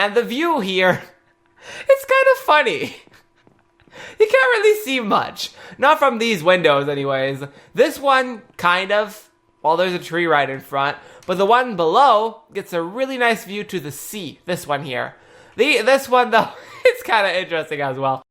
And the view here, it's kind of funny. You can't really see much. Not from these windows anyways. This one, kind of. Well, there's a tree right in front. But the one below gets a really nice view to the sea. This one here. This one, though, it's kind of interesting as well.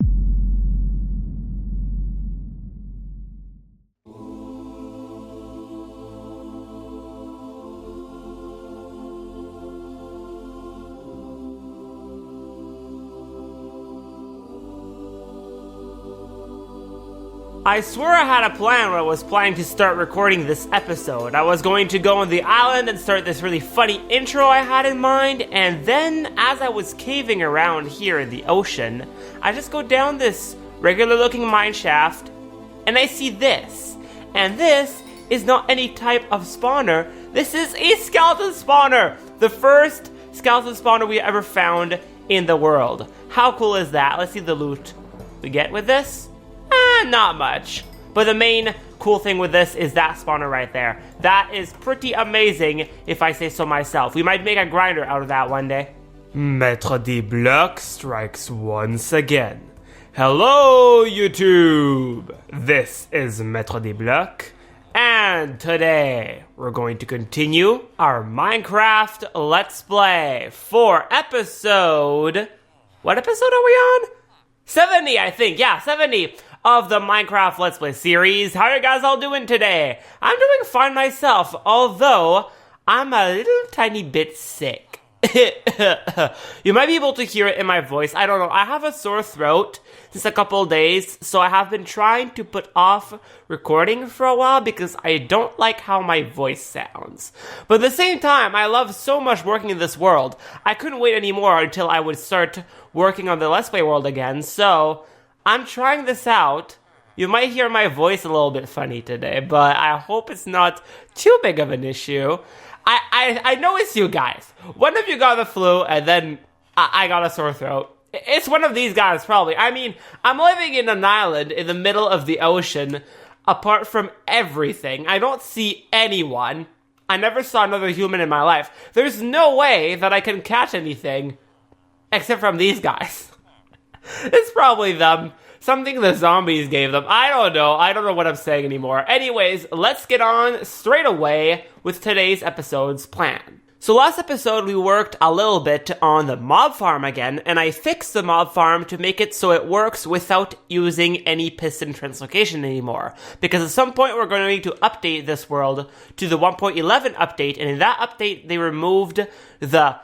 I swear I had a plan when I was planning to start recording this episode. I was going to go on the island and start this really funny intro I had in mind, and then as I was caving around here in the ocean, I just go down this regular looking mine shaft, and I see this. And this is not any type of spawner, this is a skeleton spawner! The first skeleton spawner we ever found in the world. How cool is that? Let's see the loot we get with this. Not much. But the main cool thing with this is that spawner right there. That is pretty amazing, if I say so myself. We might make a grinder out of that one day. MaitreDesBlocs strikes once again. Hello, YouTube! This is MaitreDesBlocs, and today we're going to continue our Minecraft Let's Play for episode... What episode are we on? 70, I think. Yeah, 70 of the Minecraft Let's Play series. How are you guys all doing today? I'm doing fine myself, although I'm a little tiny bit sick. You might be able to hear it in my voice. I don't know. I have a sore throat since a couple of days, so I have been trying to put off recording for a while because I don't like how my voice sounds. But at the same time, I love so much working in this world. I couldn't wait anymore until I would start working on the Let's Play world again, so I'm trying this out. You might hear my voice a little bit funny today, but I hope it's not too big of an issue. I know it's you guys. One of you got the flu, and then I got a sore throat. It's one of these guys, probably. I mean, I'm living in an island in the middle of the ocean, apart from everything. I don't see anyone. I never saw another human in my life. There's no way that I can catch anything, except from these guys. It's probably them. Something the zombies gave them. I don't know. I don't know what I'm saying anymore. Anyways, let's get on straight away with today's episode's plan. So last episode, we worked a little bit on the mob farm again, and I fixed the mob farm to make it so it works without using any piston translocation anymore. Because at some point, we're going to update this world to the 1.11 update, and in that update, they removed the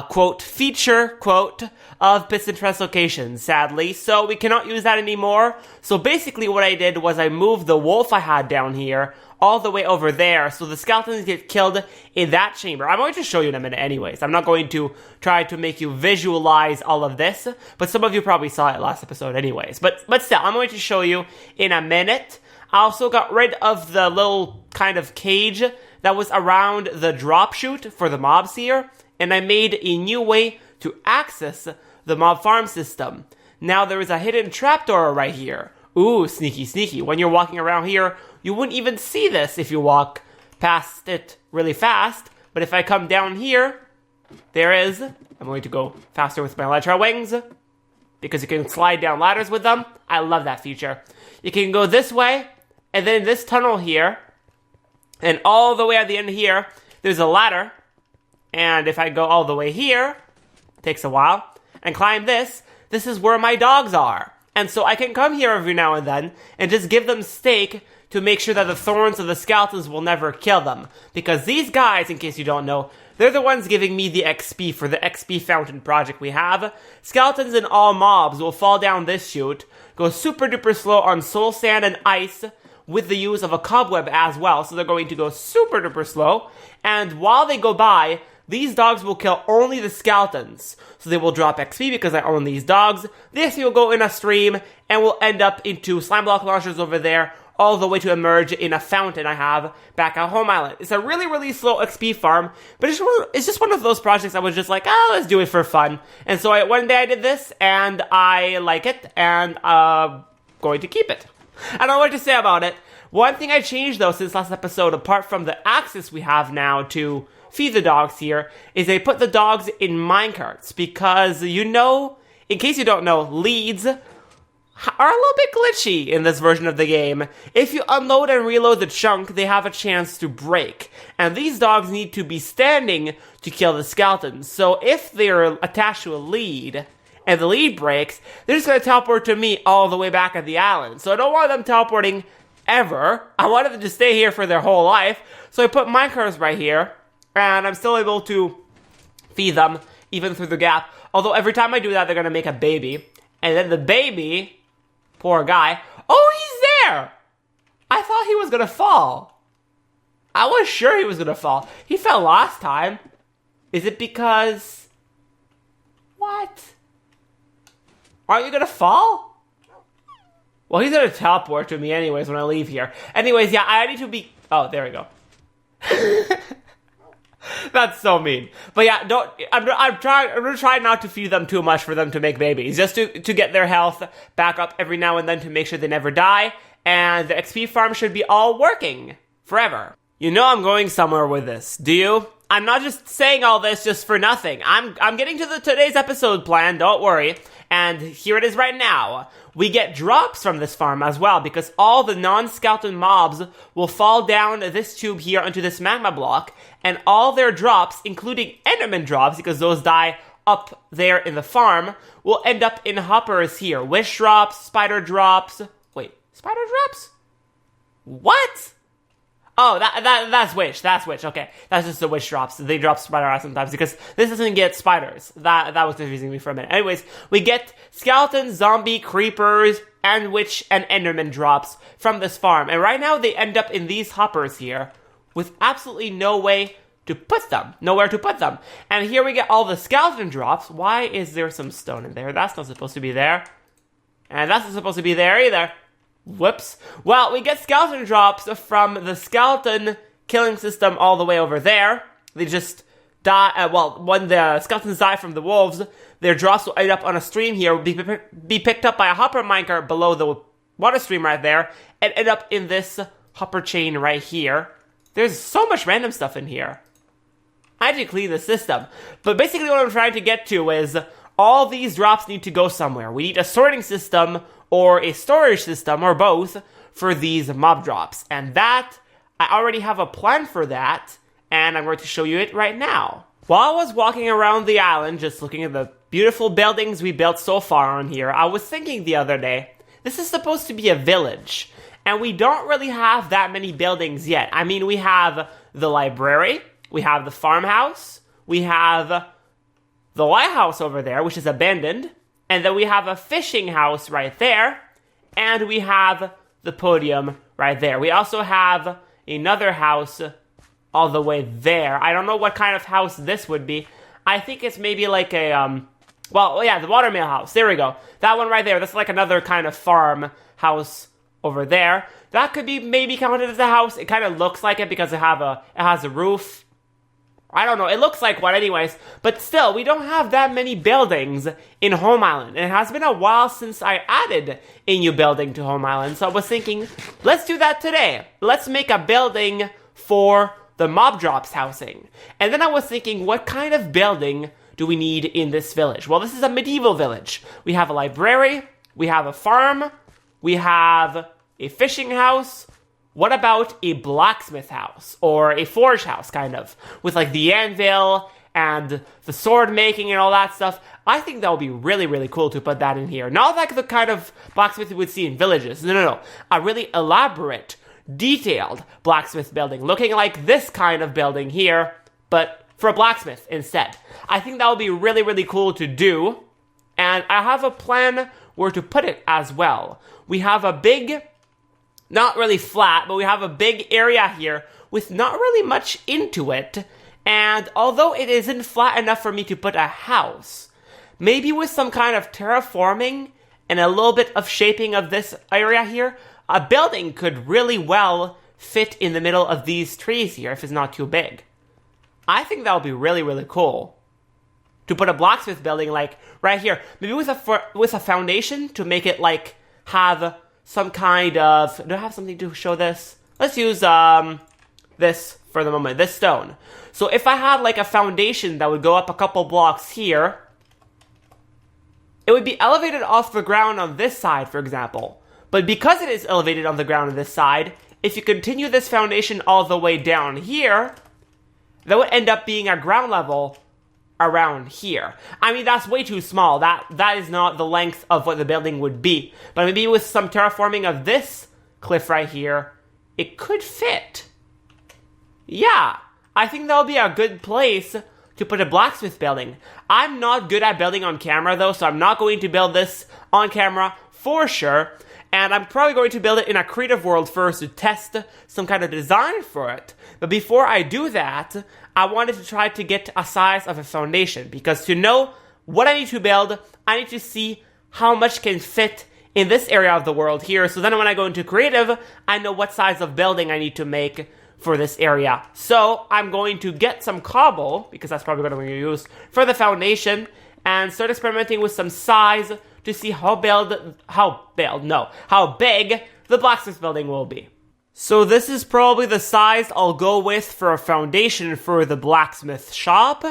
quote, feature, quote, of piston translocation, sadly, so we cannot use that anymore. So basically what I did was I moved the wolf I had down here all the way over there, so the skeletons get killed in that chamber. I'm going to show you in a minute anyways. I'm not going to try to make you visualize all of this, but some of you probably saw it last episode anyways. But still, I'm going to show you in a minute. I also got rid of the little kind of cage that was around the drop chute for the mobs here, and I made a new way to access the mob farm system. Now there is a hidden trapdoor right here. Ooh, sneaky, sneaky. When you're walking around here, you wouldn't even see this if you walk past it really fast. But if I come down here, there is. I'm going to go faster with my Elytra wings, because you can slide down ladders with them. I love that feature. You can go this way, and then this tunnel here, and all the way at the end here, there's a ladder. And if I go all the way here, takes a while, and climb this is where my dogs are. And so I can come here every now and then and just give them steak to make sure that the thorns of the skeletons will never kill them. Because these guys, in case you don't know, they're the ones giving me the XP for the XP fountain project we have. Skeletons and all mobs will fall down this chute, go super duper slow on soul sand and ice, with the use of a cobweb as well. So they're going to go super duper slow. And while they go by, these dogs will kill only the skeletons. So they will drop XP because I own these dogs. This will go in a stream and will end up into slime block launchers over there, all the way to emerge in a fountain I have back at Home Island. It's a really, really slow XP farm, but it's just one of those projects I was just like, let's do it for fun. And so one day I did this, and I like it, and going to keep it. I don't know what to say about it. One thing I changed though since last episode, apart from the axis we have now to feed the dogs here is they put the dogs in minecarts because, you know, in case you don't know, leads are a little bit glitchy in this version of the game. If you unload and reload the chunk, they have a chance to break. And these dogs need to be standing to kill the skeletons. So if they're attached to a lead, and the lead breaks, they're just going to teleport to me all the way back at the island. So I don't want them teleporting ever. I wanted them to stay here for their whole life. So I put minecarts right here, and I'm still able to feed them, even through the gap. Although every time I do that, they're going to make a baby. And then the baby, poor guy, oh, he's there! I thought he was going to fall. I was sure he was going to fall. He fell last time. Is it because... What? Aren't you going to fall? Well, he's going to teleport to me anyways when I leave here. Anyways, yeah, I need to be... Oh, there we go. That's so mean. But yeah, I'm gonna try not to feed them too much for them to make babies. Just to get their health back up every now and then to make sure they never die. And the XP farm should be all working forever. You know I'm going somewhere with this, do you? I'm not just saying all this just for nothing. I'm getting to today's episode plan, don't worry. And here it is right now. We get drops from this farm as well, because all the non-skeleton mobs will fall down this tube here onto this magma block, and all their drops, including Enderman drops, because those die up there in the farm, will end up in hoppers here. Wish drops, spider drops. Wait, spider drops? What? Oh, that's Wish. That's Wish. Okay, that's just the Wish drops. They drop spider eyes sometimes because this doesn't get spiders. That was confusing me for a minute. Anyways, we get skeleton, zombie, creepers, and Witch and Enderman drops from this farm. And right now they end up in these hoppers here with absolutely no way to put them. Nowhere to put them. And here we get all the skeleton drops. Why is there some stone in there? That's not supposed to be there. And that's not supposed to be there either. Whoops. Well, we get skeleton drops from the skeleton killing system all the way over there. They just die, when the skeletons die from the wolves, their drops will end up on a stream here, be picked up by a hopper minecart below the water stream right there, and end up in this hopper chain right here. There's so much random stuff in here. I had to clean the system. But basically what I'm trying to get to is all these drops need to go somewhere. We need a sorting system or a storage system, or both, for these mob drops. And that, I already have a plan for that, and I'm going to show you it right now. While I was walking around the island, just looking at the beautiful buildings we built so far on here, I was thinking the other day, this is supposed to be a village, and we don't really have that many buildings yet. I mean, we have the library, we have the farmhouse, we have the lighthouse over there, which is abandoned, and then we have a fishing house right there, and we have the podium right there. We also have another house all the way there. I don't know what kind of house this would be. I think it's maybe like a, the watermill house. There we go. That one right there. That's like another kind of farm house over there. That could be maybe counted as a house. It kind of looks like it because it has a roof. I don't know, it looks like one anyways, but still, we don't have that many buildings in Home Island, and it has been a while since I added a new building to Home Island, so I was thinking, let's do that today. Let's make a building for the mob drops housing. And then I was thinking, what kind of building do we need in this village? Well, this is a medieval village. We have a library, we have a farm, we have a fishing house. What about a blacksmith house, or a forge house, kind of, with like the anvil and the sword making and all that stuff? I think that would be really, really cool to put that in here. Not like the kind of blacksmith you would see in villages. No. A really elaborate, detailed blacksmith building, looking like this kind of building here, but for a blacksmith instead. I think that would be really, really cool to do, and I have a plan where to put it as well. We have a big... not really flat, but we have a big area here with not really much into it. And although it isn't flat enough for me to put a house, maybe with some kind of terraforming and a little bit of shaping of this area here, a building could really well fit in the middle of these trees here if it's not too big. I think that would be really, really cool. To put a blacksmith building like right here, maybe with a foundation to make it like have some kind of... do I have something to show this? Let's use this for the moment, this stone. So if I had like a foundation that would go up a couple blocks here, it would be elevated off the ground on this side, for example. But because it is elevated on the ground on this side, if you continue this foundation all the way down here, that would end up being at ground level around here. I mean, that's way too small. That is not the length of what the building would be. But maybe with some terraforming of this cliff right here, it could fit. Yeah, I think that would be a good place to put a blacksmith building. I'm not good at building on camera though, so I'm not going to build this on camera for sure. And I'm probably going to build it in a creative world first to test some kind of design for it. But before I do that, I wanted to try to get a size of a foundation. Because to know what I need to build, I need to see how much can fit in this area of the world here. So then when I go into creative, I know what size of building I need to make for this area. So I'm going to get some cobble, because that's probably what I'm going to use for the foundation, and start experimenting with some size to see how big the blacksmith building will be. So this is probably the size I'll go with for a foundation for the blacksmith shop.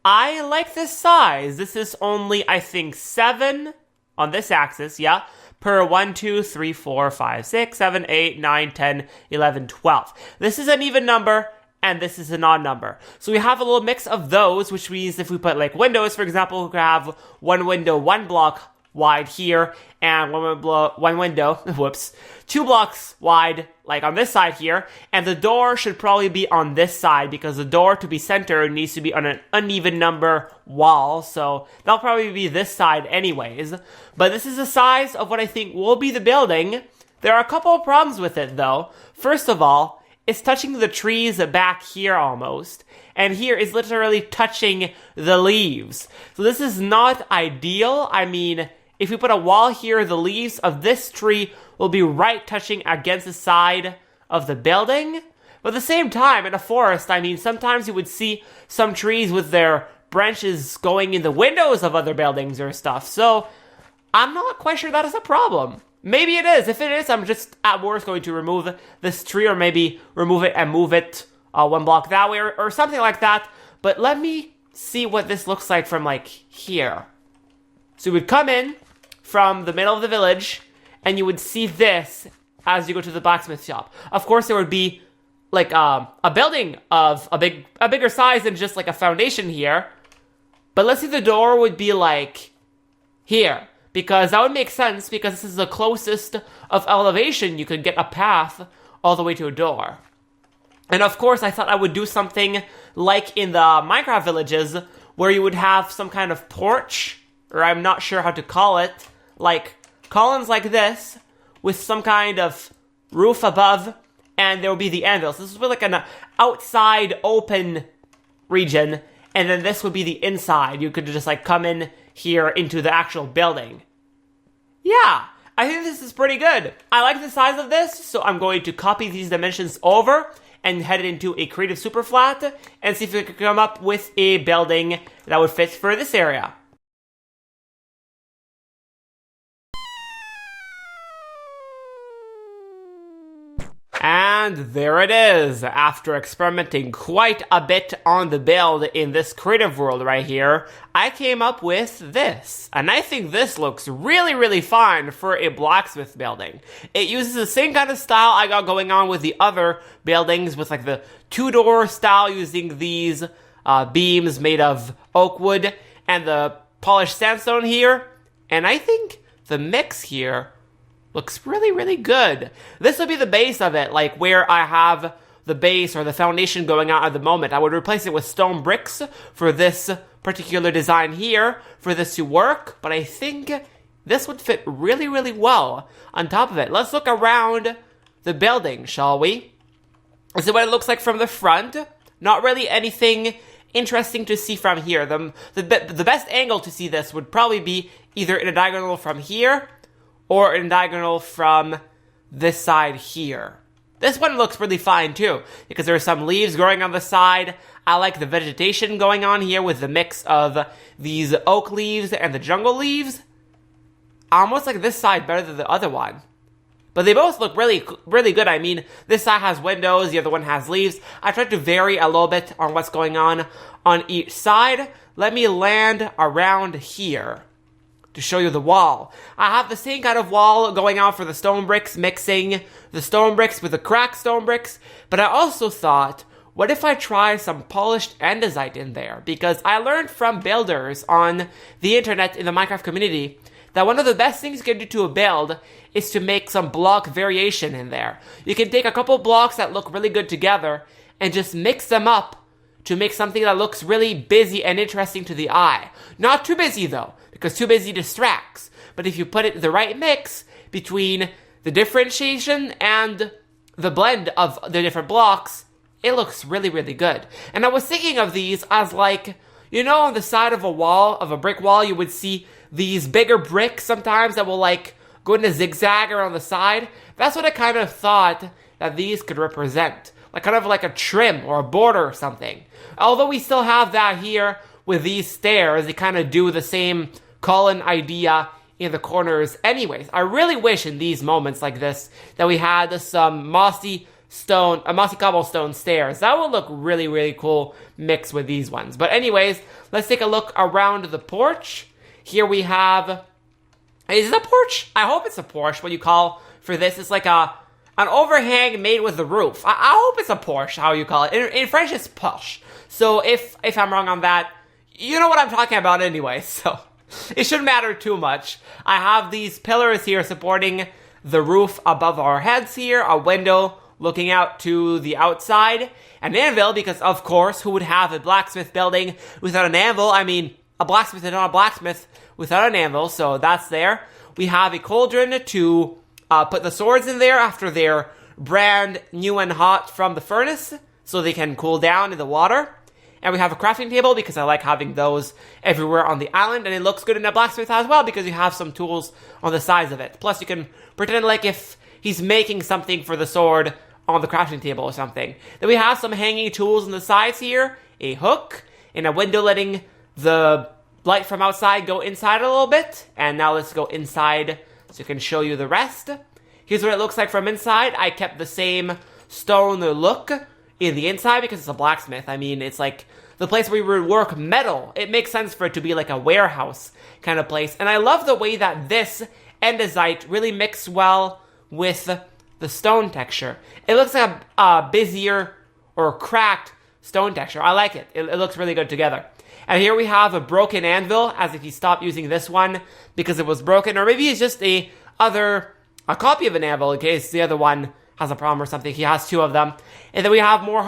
I like this size. This is only, I think, 7 on this axis, yeah, per 1, 2, 3, 4, 5, 6, 7, 8, 9, 10, 11, 12. This is an even number, and this is an odd number. So we have a little mix of those, which means if we put like windows, for example, we could have one window, 1 block wide here, and one window, whoops, 2 blocks wide, like on this side here, and the door should probably be on this side, because the door to be centered needs to be on an uneven number wall, so that'll probably be this side anyways. But this is the size of what I think will be the building. There are a couple of problems with it though. First of all, it's touching the trees back here almost, and here is literally touching the leaves. So this is not ideal. I mean, if we put a wall here, the leaves of this tree will be right touching against the side of the building. But at the same time, in a forest, I mean, sometimes you would see some trees with their branches going in the windows of other buildings or stuff. So I'm not quite sure that is a problem. Maybe it is. If it is, I'm just at worst going to remove this tree, or maybe remove it and move it 1 block that way, or something like that. But let me see what this looks like from like here. So we would come in from the middle of the village, and you would see this as you go to the blacksmith shop. Of course, there would be like a building of a bigger size than just like a foundation here. But let's see, the door would be like here, because that would make sense, because this is the closest of elevation you could get a path all the way to a door. And of course, I thought I would do something like in the Minecraft villages, where you would have some kind of porch, or I'm not sure how to call it, like columns like this, with some kind of roof above, and there will be the anvils. This would be like an outside open region, and then this would be the inside. You could just like come in here into the actual building. Yeah, I think this is pretty good. I like the size of this, so I'm going to copy these dimensions over and head it into a creative super flat and see if we can come up with a building that would fit for this area. And there it is. After experimenting quite a bit on the build in this creative world right here, I came up with this. And I think this looks really, really fine for a blacksmith building. It uses the same kind of style I got going on with the other buildings, with like the 2-door style, using these beams made of oak wood and the polished sandstone here. And I think the mix here looks really, really good. This would be the base of it, like where I have the base or the foundation going on at the moment. I would replace it with stone bricks for this particular design here, for this to work, but I think this would fit really, really well on top of it. Let's look around the building, shall we? This is what it looks like from the front. Not really anything interesting to see from here. The best angle to see this would probably be either in a diagonal from here, or in diagonal from this side here. This one looks really fine too, because there are some leaves growing on the side. I like the vegetation going on here with the mix of these oak leaves and the jungle leaves. I almost like this side better than the other one. But they both look really, really good. I mean, this side has windows, the other one has leaves. I tried to vary a little bit on what's going on each side. Let me land around here to show you the wall. I have the same kind of wall going on for the stone bricks, mixing the stone bricks with the cracked stone bricks. But I also thought, what if I try some polished andesite in there? Because I learned from builders on the internet in the Minecraft community that one of the best things you can do to a build is to make some block variation in there. You can take a couple blocks that look really good together and just mix them up to make something that looks really busy and interesting to the eye. Not too busy though, because too busy distracts. But if you put it the right mix between the differentiation and the blend of the different blocks, it looks really, really good. And I was thinking of these as like, you know, on the side of a wall, of a brick wall, you would see these bigger bricks sometimes that will like go in a zigzag around the side. That's what I kind of thought that these could represent. Like kind of like a trim or a border or something. Although we still have that here with these stairs, they kind of do the same column idea in the corners anyways. I really wish in these moments like this that we had some mossy cobblestone stairs. That would look really, really cool mixed with these ones. But anyways, let's take a look around the porch. Here we have, is it a porch? I hope it's a porch, what you call for this. It's like an overhang made with the roof. I hope it's a porch, how you call it. In French, it's poche. So if I'm wrong on that, you know what I'm talking about anyway, so it shouldn't matter too much. I have these pillars here supporting the roof above our heads here, a window looking out to the outside, an anvil, because of course, who would have a blacksmith building without an anvil? I mean, a blacksmith is not a blacksmith without an anvil, so that's there. We have a cauldron to put the swords in there after they're brand new and hot from the furnace, so they can cool down in the water. And we have a crafting table because I like having those everywhere on the island, and it looks good in a blacksmith as well because you have some tools on the sides of it. Plus you can pretend like if he's making something for the sword on the crafting table or something. Then we have some hanging tools on the sides here, a hook, and a window letting the light from outside go inside a little bit. And now let's go inside so I can show you the rest. Here's what it looks like from inside. I kept the same stone look in the inside because it's a blacksmith. I mean, it's like the place where we would work metal. It makes sense for it to be like a warehouse kind of place. And I love the way that this andesite really mixed well with the stone texture. It looks like a busier or cracked stone texture. I like it. It looks really good together. And here we have a broken anvil, as if he stopped using this one because it was broken. Or maybe it's just a copy of an anvil in case the other one has a problem or something. He has two of them. And then we have more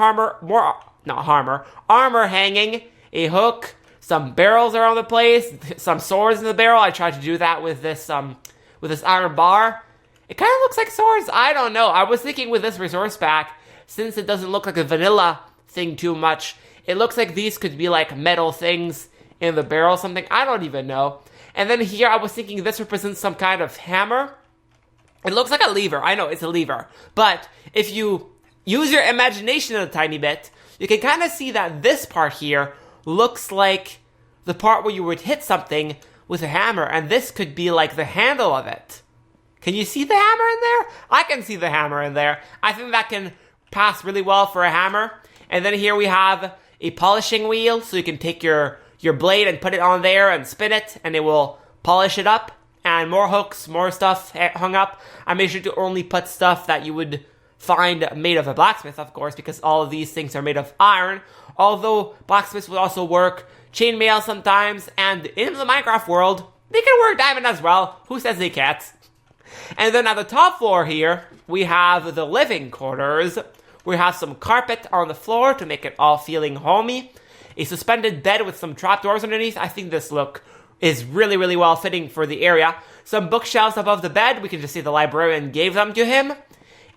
armor hanging, a hook, some barrels around the place, some swords in the barrel. I tried to do that with this iron bar. It kind of looks like swords. I don't know. I was thinking with this resource pack, since it doesn't look like a vanilla thing too much, it looks like these could be like metal things in the barrel or something. I don't even know. And then here I was thinking this represents some kind of hammer. It looks like a lever. I know it's a lever. But if you use your imagination a tiny bit, you can kind of see that this part here looks like the part where you would hit something with a hammer. And this could be like the handle of it. Can you see the hammer in there? I can see the hammer in there. I think that can pass really well for a hammer. And then here we have a polishing wheel, so you can take your blade and put it on there and spin it, and it will polish it up. And more hooks, more stuff hung up. I made sure to only put stuff that you would find made of a blacksmith, of course, because all of these things are made of iron. Although blacksmiths would also work chainmail sometimes, and in the Minecraft world, they can work diamond as well. Who says they can't? And then at the top floor here, we have the living quarters. We have some carpet on the floor to make it all feeling homey. A suspended bed with some trapdoors underneath. I think this look is really, really well fitting for the area. Some bookshelves above the bed. We can just see the librarian gave them to him.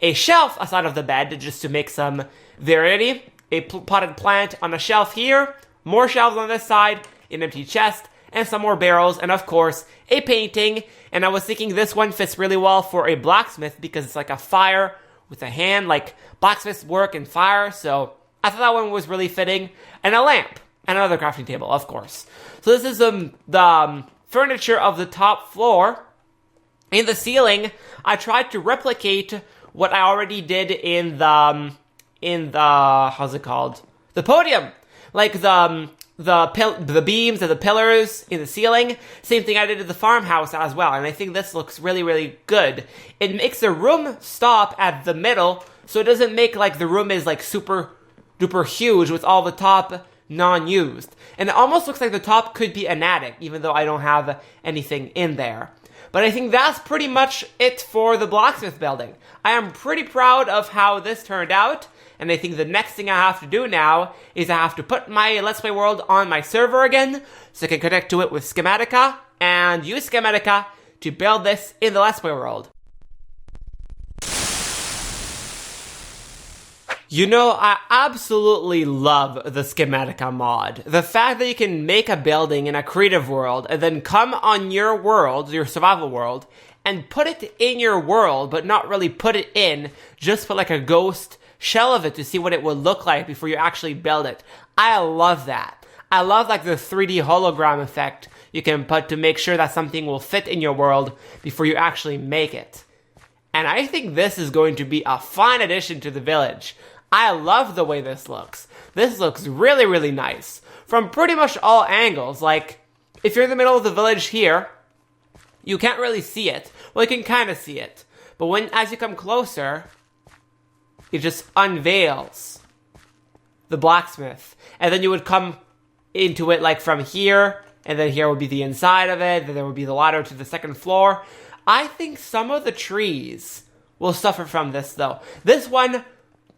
A shelf aside of the bed just to make some variety. A potted plant on a shelf here. More shelves on this side. An empty chest. And some more barrels. And of course, a painting. And I was thinking this one fits really well for a blacksmith because it's like a fire with a hand. Like blacksmiths work in fire. So I thought that one was really fitting. And a lamp. And another crafting table, of course. So this is the furniture of the top floor. In the ceiling, I tried to replicate what I already did in the how's it called? The podium. Like the beams and the pillars in the ceiling. Same thing I did at the farmhouse as well. And I think this looks really, really good. It makes the room stop at the middle, so it doesn't make like the room is like super duper huge with all the top non-used. And it almost looks like the top could be an attic, even though I don't have anything in there. But I think that's pretty much it for the blacksmith building. I am pretty proud of how this turned out, and I think the next thing I have to do now is I have to put my Let's Play World on my server again, so I can connect to it with Schematica, and use Schematica to build this in the Let's Play World. You know, I absolutely love the Schematica mod. The fact that you can make a building in a creative world and then come on your world, your survival world, and put it in your world, but not really put it in, just put like a ghost shell of it to see what it would look like before you actually build it. I love that. I love like the 3D hologram effect you can put to make sure that something will fit in your world before you actually make it. And I think this is going to be a fine addition to the village. I love the way this looks. This looks really, really nice. From pretty much all angles. Like, if you're in the middle of the village here, you can't really see it. Well, you can kind of see it. But as you come closer, it just unveils the blacksmith. And then you would come into it like from here, and then here would be the inside of it, then there would be the ladder to the second floor. I think some of the trees will suffer from this, though. This one,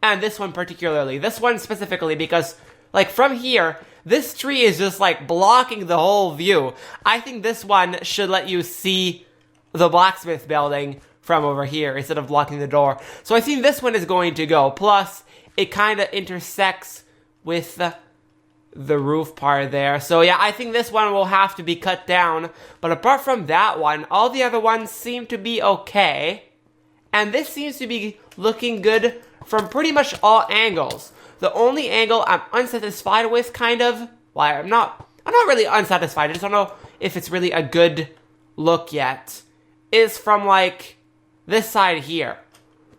and this one particularly. This one specifically because, like, from here, this tree is just, like, blocking the whole view. I think this one should let you see the blacksmith building from over here instead of blocking the door. So I think this one is going to go. Plus, it kind of intersects with the roof part there. So yeah, I think this one will have to be cut down. But apart from that one, all the other ones seem to be okay. And this seems to be looking good from pretty much all angles. The only angle I'm unsatisfied with, kind of, well, I'm not really unsatisfied, I just don't know if it's really a good look yet, is from, like, this side here.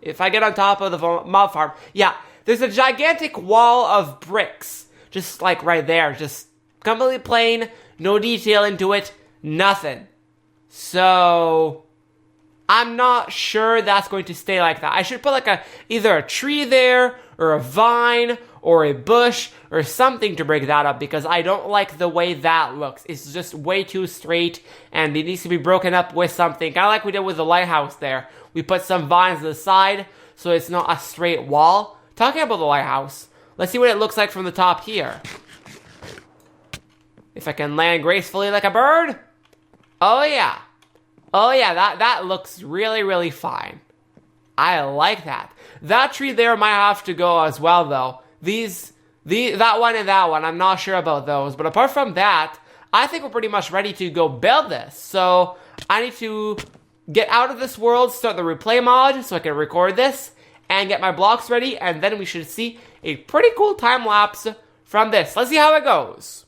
If I get on top of the mob farm, yeah, there's a gigantic wall of bricks, just, like, right there, just completely plain, no detail into it, nothing. So I'm not sure that's going to stay like that. I should put like either a tree there, or a vine, or a bush, or something to break that up, because I don't like the way that looks. It's just way too straight, and it needs to be broken up with something. Kind of like we did with the lighthouse there. We put some vines to the side, so it's not a straight wall. Talking about the lighthouse, let's see what it looks like from the top here. If I can land gracefully like a bird. Oh yeah. Oh yeah, that looks really, really fine. I like that. That tree there might have to go as well, though. That one and that one, I'm not sure about those. But apart from that, I think we're pretty much ready to go build this. So I need to get out of this world, start the replay mod, so I can record this, and get my blocks ready, and then we should see a pretty cool time lapse from this. Let's see how it goes.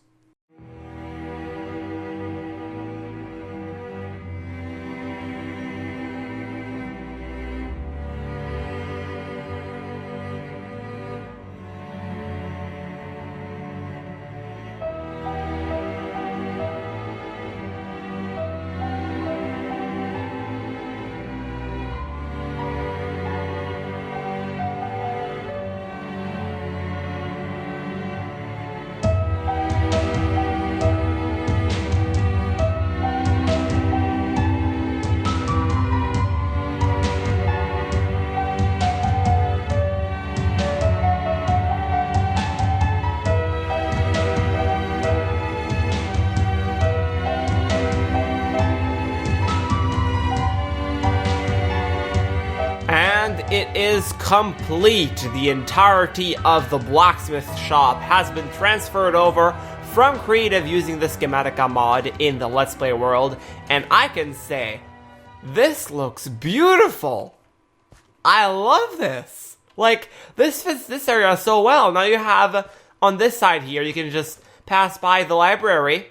It is complete. The entirety of the blacksmith shop has been transferred over from creative using the Schematica mod in the Let's Play world, and I can say, this looks beautiful. I love this. Like, this fits this area so well. Now you have, on this side here, you can just pass by the library,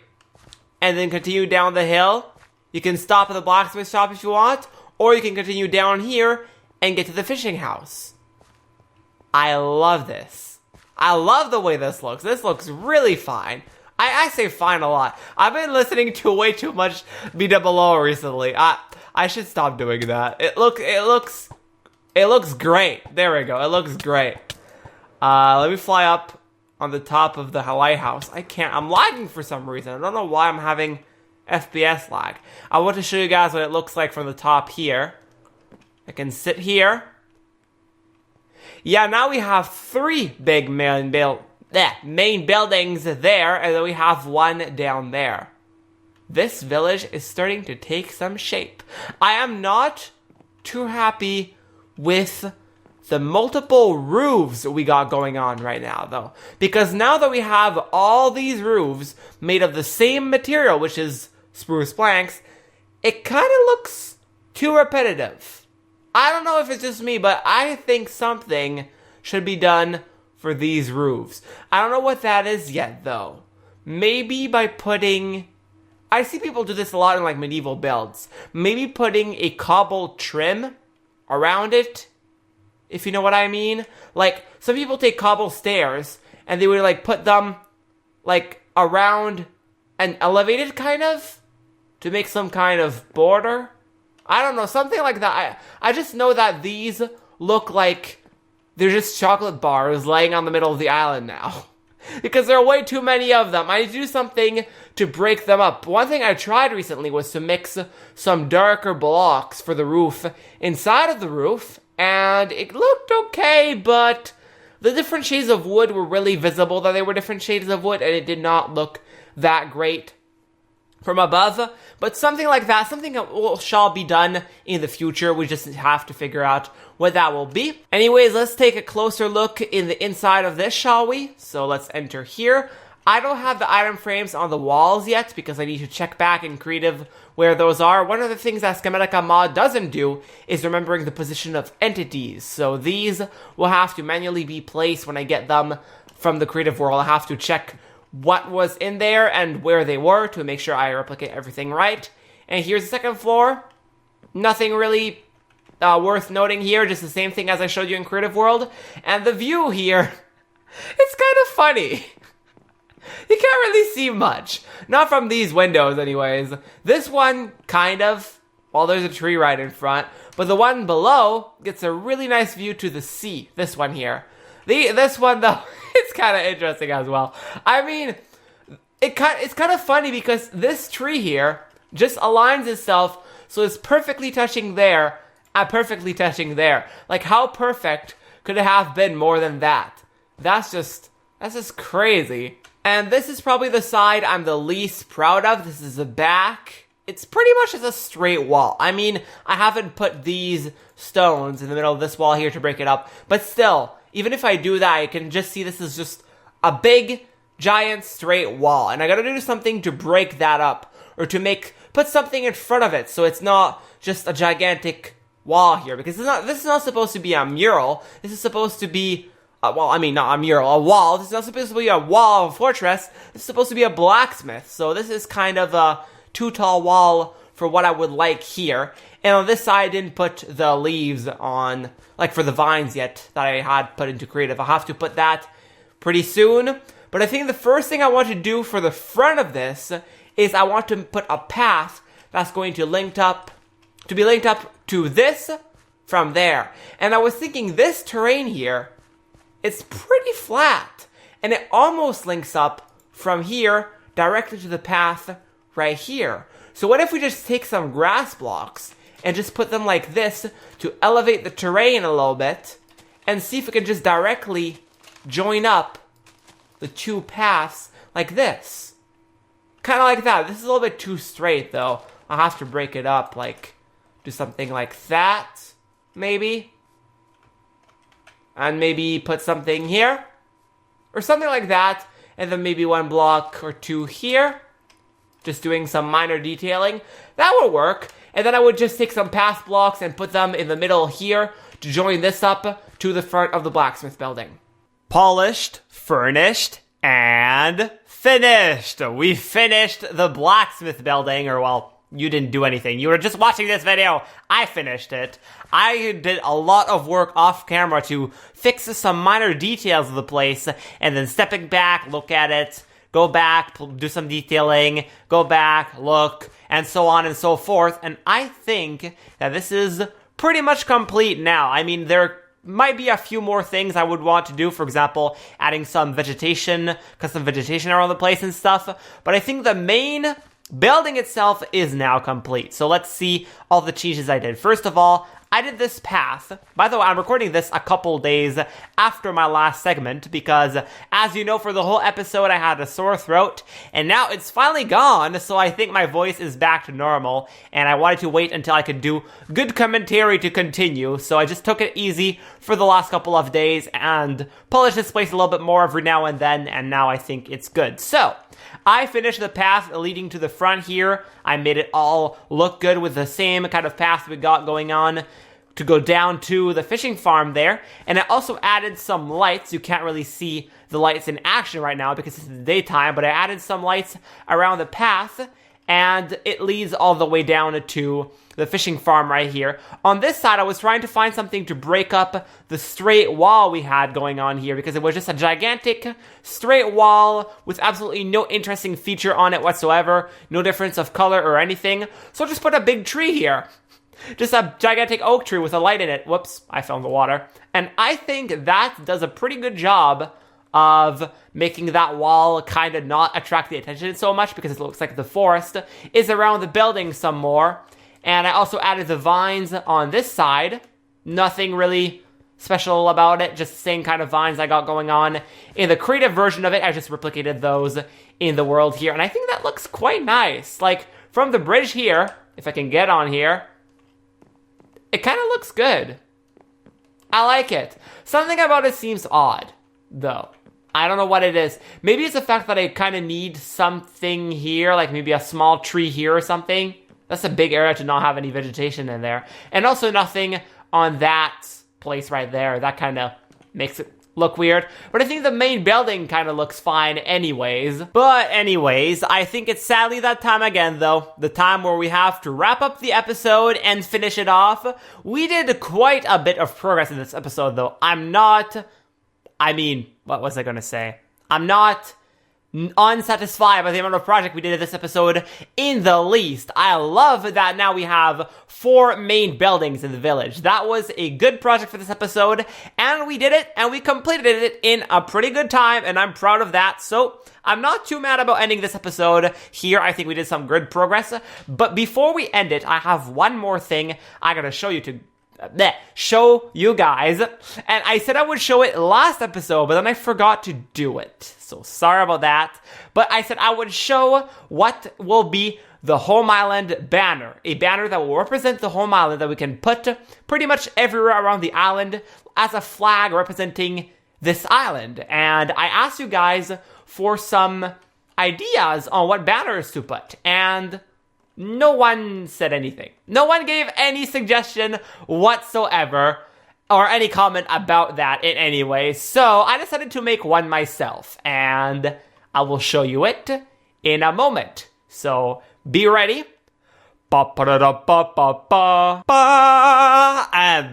and then continue down the hill. You can stop at the blacksmith shop if you want, or you can continue down here and get to the fishing house. I love this. I love the way this looks. This looks really fine. I say fine a lot. I've been listening to way too much BWO recently. I should stop doing that. It looks great. There we go. It looks great. Let me fly up on the top of the lighthouse. I'm lagging for some reason. I don't know why I'm having FPS lag. I want to show you guys what it looks like from the top here. I can sit here. Yeah, now we have 3 big main buildings there, and then we have one down there. This village is starting to take some shape. I am not too happy with the multiple roofs we got going on right now, though. Because now that we have all these roofs made of the same material, which is spruce planks, it kind of looks too repetitive. I don't know if it's just me, but I think something should be done for these roofs. I don't know what that is yet, though. Maybe by putting... I see people do this a lot in, like, medieval builds. Maybe putting a cobble trim around it, if you know what I mean. Like, some people take cobble stairs, and they would, like, put them, like, around and elevated, kind of, to make some kind of border. I don't know, something like that. I just know that these look like they're just chocolate bars laying on the middle of the island now. Because there are way too many of them. I need to do something to break them up. One thing I tried recently was to mix some darker blocks for the roof inside of the roof, and it looked okay, but the different shades of wood were really visible that they were different shades of wood, and it did not look that great from above. But something like that, something that shall be done in the future. We just have to figure out what that will be. Anyways, let's take a closer look in the inside of this, shall we? So let's enter here. I don't have the item frames on the walls yet because I need to check back in creative where those are. One of the things that Schematica mod doesn't do is remembering the position of entities. So these will have to manually be placed when I get them from the creative world. I have to check what was in there and where they were to make sure I replicate everything right. And here's the second floor. Nothing really worth noting here, just the same thing as I showed you in Creative World. And the view here, it's kind of funny. You can't really see much. Not from these windows anyways. This one, kind of. Well, there's a tree right in front. But the one below gets a really nice view to the sea. This one here. This one, though, it's kind of interesting as well. I mean, it's kind of funny because this tree here just aligns itself so it's perfectly touching there and perfectly touching there. Like, how perfect could it have been more than that? That's just crazy. And this is probably the side I'm the least proud of. This is the back. It's pretty much just a straight wall. I mean, I haven't put these stones in the middle of this wall here to break it up. But still, even if I do that, I can just see this is just a big, giant, straight wall. And I gotta do something to break that up. Or to put something in front of it so it's not just a gigantic wall here. Because this is not supposed to be a mural. This is supposed to be... well, I mean, not a mural, a wall. This is not supposed to be a wall of a fortress. It's supposed to be a blacksmith. So this is kind of a too tall wall for what I would like here. And on this side, I didn't put the leaves on, like for the vines yet, that I had put into creative. I'll have to put that pretty soon. But I think the first thing I want to do for the front of this is I want to put a path that's going to be linked up to this from there. And I was thinking this terrain here, it's pretty flat, and it almost links up from here directly to the path right here. So what if we just take some grass blocks and just put them like this to elevate the terrain a little bit and see if we can just directly join up the two paths like this. Kind of like that. This is a little bit too straight though. I'll have to break it up, like do something like that, maybe. And maybe put something here. Or something like that. And then maybe one block or two here. Just doing some minor detailing. That would work. And then I would just take some path blocks and put them in the middle here to join this up to the front of the blacksmith building. Polished, furnished, and finished. We finished the blacksmith building, or well, you didn't do anything. You were just watching this video. I finished it. I did a lot of work off camera to fix some minor details of the place, and then stepping back, look at it, go back, do some detailing, go back, look, and so on and so forth. And I think that this is pretty much complete now. I mean, there might be a few more things I would want to do. For example, adding some vegetation, custom vegetation around the place and stuff. But I think the main building itself is now complete. So let's see all the changes I did. First of all, I did this path. By the way, I'm recording this a couple days after my last segment because, as you know, for the whole episode, I had a sore throat, and now it's finally gone, so I think my voice is back to normal, and I wanted to wait until I could do good commentary to continue, so I just took it easy for the last couple of days and polished this place a little bit more every now and then, and now I think it's good. So, I finished the path leading to the front here. I made it all look good with the same kind of path we got going on to go down to the fishing farm there. And I also added some lights. You can't really see the lights in action right now because it's the daytime, but I added some lights around the path, and it leads all the way down to the fishing farm right here. On this side, I was trying to find something to break up the straight wall we had going on here because it was just a gigantic straight wall with absolutely no interesting feature on it whatsoever, no difference of color or anything. So just put a big tree here. Just a gigantic oak tree with a light in it. Whoops, I fell in the water. And I think that does a pretty good job of making that wall kind of not attract the attention so much because it looks like the forest is around the building some more. And I also added the vines on this side. Nothing really special about it, just the same kind of vines I got going on in the creative version of it. I just replicated those in the world here, and I think that looks quite nice. Like, from the bridge here, if I can get on here, it kind of looks good. I like it. Something about it seems odd, though. I don't know what it is. Maybe it's the fact that I kind of need something here, like maybe a small tree here or something. That's a big area to not have any vegetation in there. And also nothing on that place right there. That kind of makes it look weird. But I think the main building kind of looks fine anyways. But anyways, I think it's sadly that time again though. The time where we have to wrap up the episode and finish it off. We did quite a bit of progress in this episode though. What was I going to say? I'm not unsatisfied by the amount of project we did in this episode in the least. I love that now we have 4 main buildings in the village. That was a good project for this episode, and we did it, and we completed it in a pretty good time, and I'm proud of that. So I'm not too mad about ending this episode here. I think we did some good progress. But before we end it, I have one more thing I gotta show you guys. And I said I would show it last episode, but then I forgot to do it. So sorry about that. But I said I would show what will be the Home Island banner. A banner that will represent the Home Island that we can put pretty much everywhere around the island as a flag representing this island. And I asked you guys for some ideas on what banners to put. And no one said anything. No one gave any suggestion whatsoever or any comment about that in any way. So I decided to make one myself, and I will show you it in a moment. So be ready. And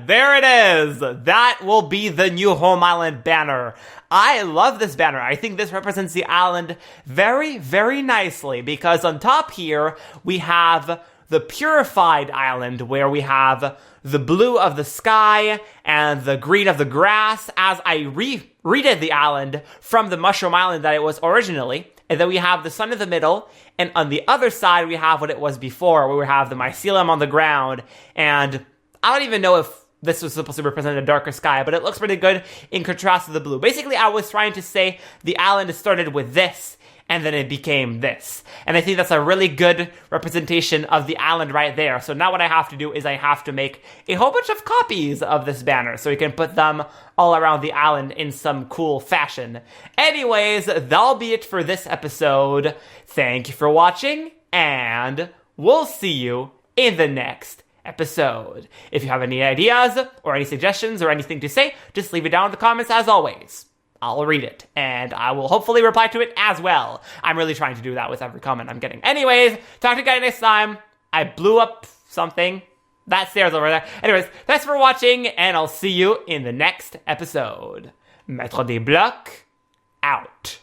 there it is. That will be the new Home Island banner. I love this banner. I think this represents the island very, very nicely because on top here we have the purified island where we have the blue of the sky and the green of the grass as I redid the island from the Mushroom Island that it was originally. And then we have the sun in the middle, and on the other side we have what it was before, where we have the mycelium on the ground, and I don't even know if this was supposed to represent a darker sky, but it looks pretty good in contrast to the blue. Basically, I was trying to say the island started with this, and then it became this. And I think that's a really good representation of the island right there. So now what I have to do is I have to make a whole bunch of copies of this banner so we can put them all around the island in some cool fashion. Anyways, that'll be it for this episode. Thank you for watching, and we'll see you in the next episode. If you have any ideas or any suggestions or anything to say, just leave it down in the comments as always. I'll read it, and I will hopefully reply to it as well. I'm really trying to do that with every comment I'm getting. Anyways, talk to you guys next time. I blew up something. That stairs over there. Anyways, thanks for watching, and I'll see you in the next episode. MaitreDesBlocs, out.